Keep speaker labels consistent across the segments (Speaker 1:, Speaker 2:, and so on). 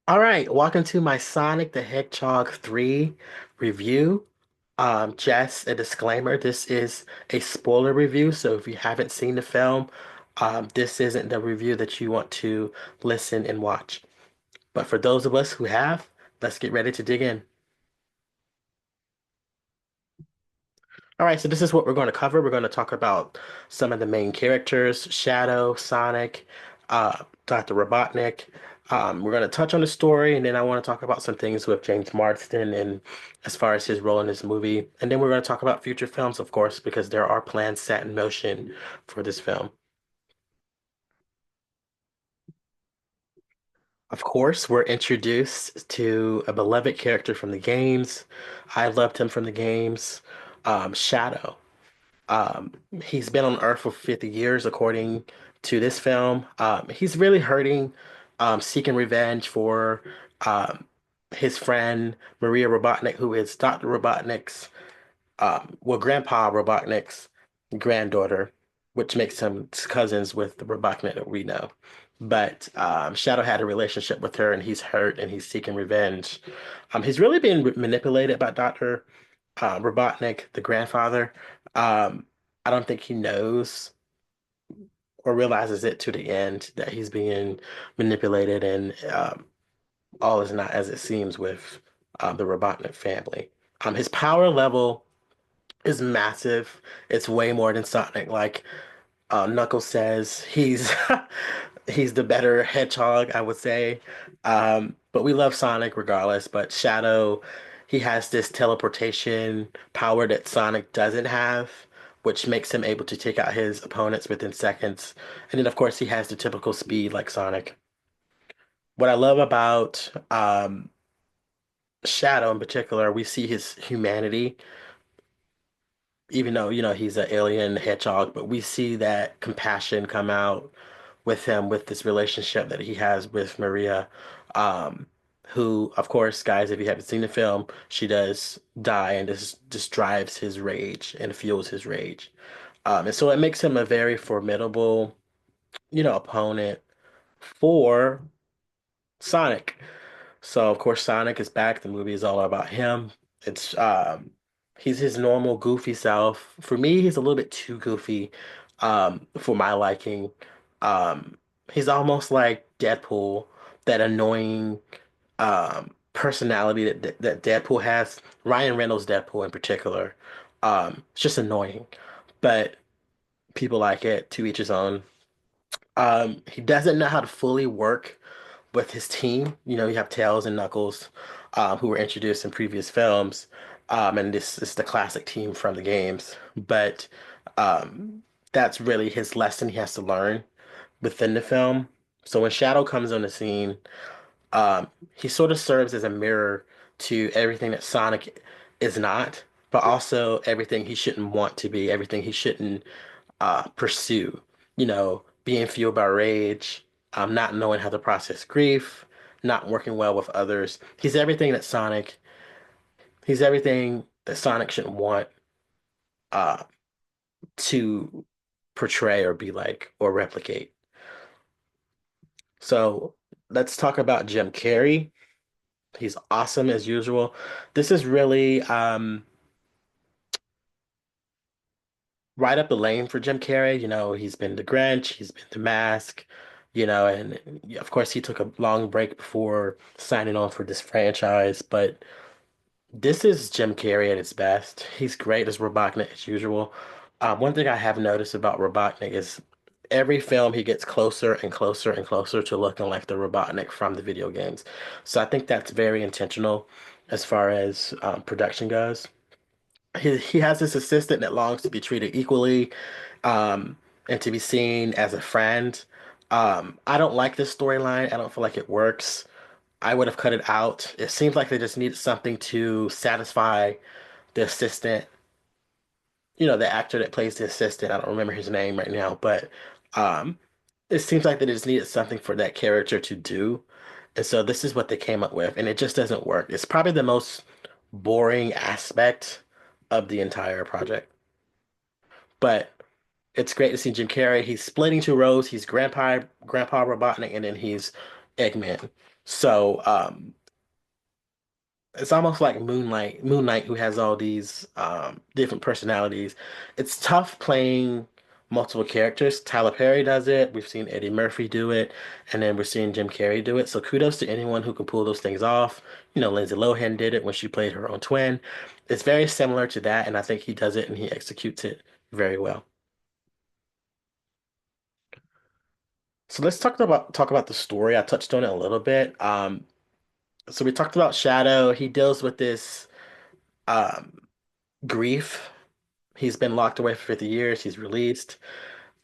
Speaker 1: All right, welcome to my Sonic the Hedgehog 3 review. Just a disclaimer, this is a spoiler review, so if you haven't seen the film, this isn't the review that you want to listen and watch. But for those of us who have, let's get ready to dig in. All right, so this is what we're going to cover. We're going to talk about some of the main characters, Shadow, Sonic, Dr. Robotnik. We're going to touch on the story, and then I want to talk about some things with James Marsden and as far as his role in this movie. And then we're going to talk about future films, of course, because there are plans set in motion for this film. Of course, we're introduced to a beloved character from the games. I loved him from the games, Shadow. Um, he's been on Earth for 50 years, according to this film. He's really hurting, seeking revenge for um, his friend Maria Robotnik, who is Dr. Robotnik's, Grandpa Robotnik's granddaughter, which makes him cousins with the Robotnik that we know. But Shadow had a relationship with her, and he's hurt, and he's seeking revenge. He's really being manipulated by Dr. Robotnik, the grandfather. Um, I don't think he knows or realizes it to the end that he's being manipulated, and all is not as it seems with the Robotnik family. His power level is massive. It's way more than Sonic. Like Knuckles says, he's the better hedgehog, I would say. But we love Sonic regardless. But Shadow, he has this teleportation power that Sonic doesn't have, which makes him able to take out his opponents within seconds. And then, of course, he has the typical speed like Sonic. What I love about Shadow in particular, we see his humanity, even though, he's an alien hedgehog, but we see that compassion come out with him with this relationship that he has with Maria, um, who, of course, guys, if you haven't seen the film, she does die, and this just drives his rage and fuels his rage. And so it makes him a very formidable, opponent for Sonic. So of course Sonic is back. The movie is all about him. It's he's his normal goofy self. For me, he's a little bit too goofy for my liking. Um he's almost like Deadpool, that annoying personality that Deadpool has. Ryan Reynolds Deadpool in particular. It's just annoying. But people like it, to each his own. He doesn't know how to fully work with his team. You have Tails and Knuckles, who were introduced in previous films, and this is the classic team from the games. But um, that's really his lesson he has to learn within the film. So when Shadow comes on the scene, he sort of serves as a mirror to everything that Sonic is not, but also everything he shouldn't want to be, everything he shouldn't pursue. Being fueled by rage, not knowing how to process grief, not working well with others. He's everything that Sonic shouldn't want uh, to portray or be like or replicate. So let's talk about Jim Carrey. He's awesome as usual. This is really right up the lane for Jim Carrey. He's been the Grinch, he's been the Mask, and yeah, of course he took a long break before signing on for this franchise, but this is Jim Carrey at its best. He's great as Robotnik as usual. One thing I have noticed about Robotnik is every film he gets closer and closer and closer to looking like the Robotnik from the video games. So I think that's very intentional as far as production goes. He has this assistant that longs to be treated equally, um, and to be seen as a friend. I don't like this storyline. I don't feel like it works. I would have cut it out. It seems like they just needed something to satisfy the assistant, the actor that plays the assistant. I don't remember his name right now, but um, it seems like they just needed something for that character to do. And so this is what they came up with, and it just doesn't work. It's probably the most boring aspect of the entire project. But it's great to see Jim Carrey. He's splitting two roles. He's Grandpa Robotnik, and then he's Eggman. So it's almost like Moon Knight, who has all these different personalities. It's tough playing multiple characters. Tyler Perry does it. We've seen Eddie Murphy do it, and then we're seeing Jim Carrey do it. So kudos to anyone who can pull those things off. You know, Lindsay Lohan did it when she played her own twin. It's very similar to that, and I think he does it and he executes it very well. So let's talk about the story. I touched on it a little bit. So we talked about Shadow. He deals with this um, grief. He's been locked away for 50 years. He's released.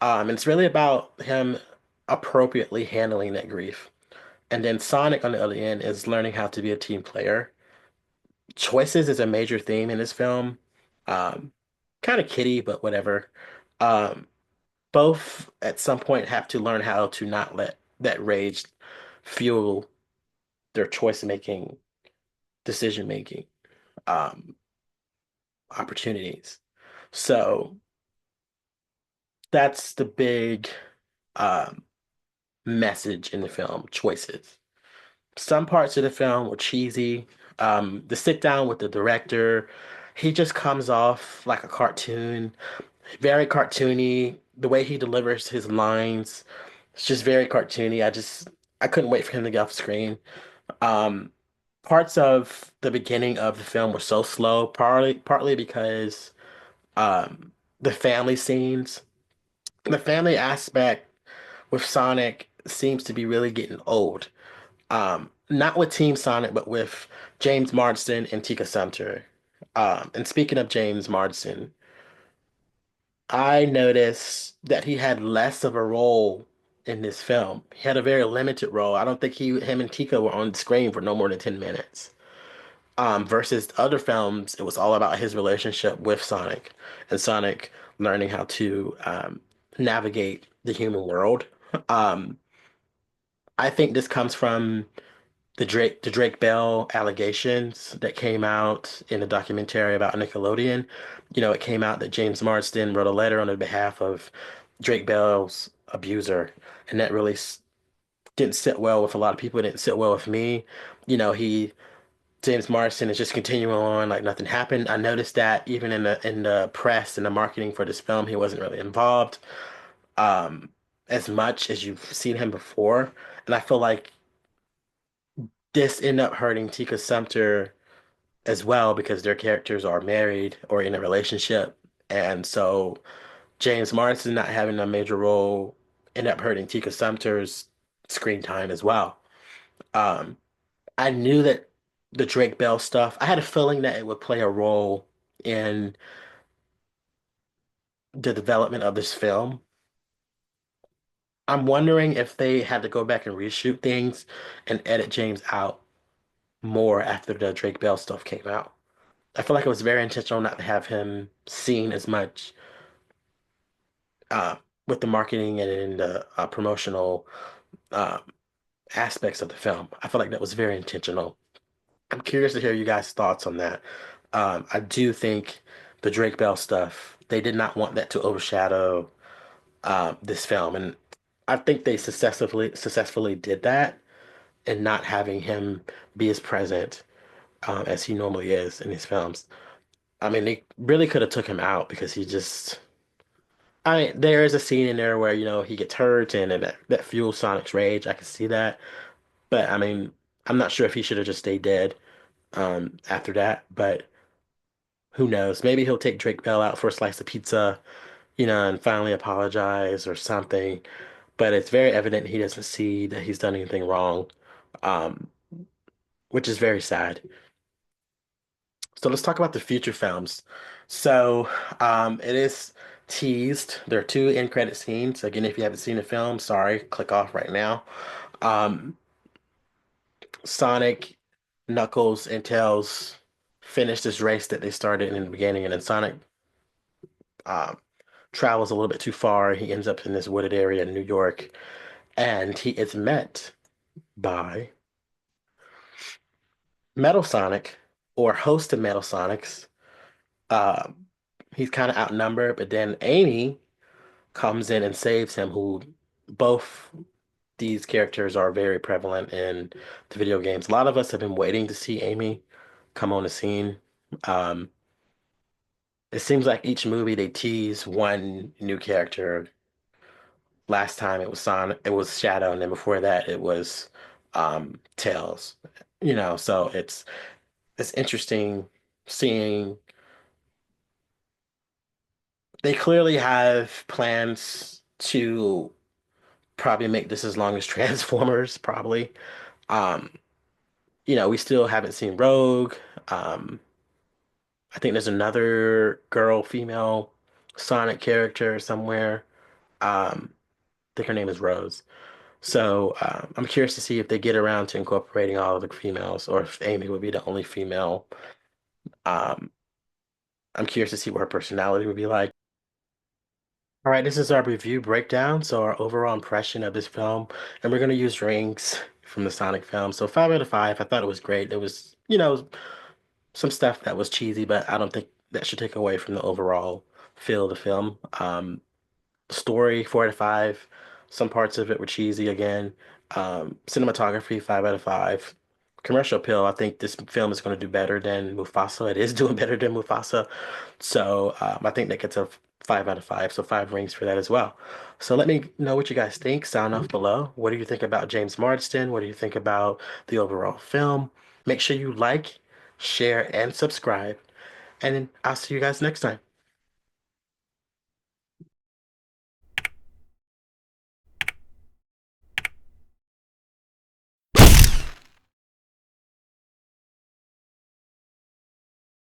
Speaker 1: And it's really about him appropriately handling that grief. And then Sonic, on the other end, is learning how to be a team player. Choices is a major theme in this film. Um, Kind of kiddie, but whatever. Um, Both at some point have to learn how to not let that rage fuel their choice making, decision making, um, opportunities. So that's the big um, message in the film, choices. Some parts of the film were cheesy. The sit down with the director, he just comes off like a cartoon, very cartoony. The way he delivers his lines, it's just very cartoony. I couldn't wait for him to get off screen. Um, Parts of the beginning of the film were so slow, partly because the family scenes, the family aspect with Sonic seems to be really getting old. Not with Team Sonic, but with James Marsden and Tika Sumpter. And speaking of James Marsden, I noticed that he had less of a role in this film. He had a very limited role. I don't think him and Tika were on screen for no more than 10 minutes. Versus other films, it was all about his relationship with Sonic and Sonic learning how to navigate the human world. Um, I think this comes from the Drake Bell allegations that came out in a documentary about Nickelodeon. You know, it came out that James Marsden wrote a letter on the behalf of Drake Bell's abuser, and that really didn't sit well with a lot of people. It didn't sit well with me. You know, he James Marsden is just continuing on like nothing happened. I noticed that even in the press and the marketing for this film, he wasn't really involved um, as much as you've seen him before, and I feel like this ended up hurting Tika Sumpter as well because their characters are married or in a relationship. And so James Marsden not having a major role ended up hurting Tika Sumpter's screen time as well. Um, I knew that the Drake Bell stuff, I had a feeling that it would play a role in the development of this film. I'm wondering if they had to go back and reshoot things and edit James out more after the Drake Bell stuff came out. I feel like it was very intentional not to have him seen as much uh, with the marketing and in the promotional uh, aspects of the film. I feel like that was very intentional. I'm curious to hear you guys' thoughts on that. I do think the Drake Bell stuff, they did not want that to overshadow this film, and I think they successfully did that and not having him be as present as he normally is in his films. I mean, they really could have took him out because he just there is a scene in there where, you know, he gets hurt and that fuels Sonic's rage. I can see that. But I mean, I'm not sure if he should have just stayed dead after that. But who knows? Maybe he'll take Drake Bell out for a slice of pizza, you know, and finally apologize or something. But it's very evident he doesn't see that he's done anything wrong, um, which is very sad. So let's talk about the future films. So it is teased. There are two end credit scenes. Again, if you haven't seen the film, sorry, click off right now. Um, Sonic, Knuckles, and Tails finish this race that they started in the beginning, and then Sonic um, travels a little bit too far. He ends up in this wooded area in New York, and he is met by Metal Sonic, or host of Metal Sonics. Um, he's kind of outnumbered, but then Amy comes in and saves him, who both these characters are very prevalent in the video games. A lot of us have been waiting to see Amy come on the scene. Um, it seems like each movie they tease one new character. Last time it was Shadow, and then before that it was Tails. So it's interesting seeing they clearly have plans to probably make this as long as Transformers, probably. Um, we still haven't seen Rogue. Um, I think there's another girl, female Sonic character somewhere. I think her name is Rose. So I'm curious to see if they get around to incorporating all of the females, or if Amy would be the only female. Um, I'm curious to see what her personality would be like. All right, this is our review breakdown. So our overall impression of this film, and we're going to use rings from the Sonic film. So 5 out of 5. I thought it was great. There was, some stuff that was cheesy, but I don't think that should take away from the overall feel of the film. Story, 4 out of 5. Some parts of it were cheesy again. Cinematography, 5 out of 5. Commercial appeal, I think this film is going to do better than Mufasa. It is doing better than Mufasa. So I think that gets a 5 out of 5. So 5 rings for that as well. So let me know what you guys think. Sound off below. What do you think about James Marsden? What do you think about the overall film? Make sure you like, share, and subscribe. And I'll see you guys next time.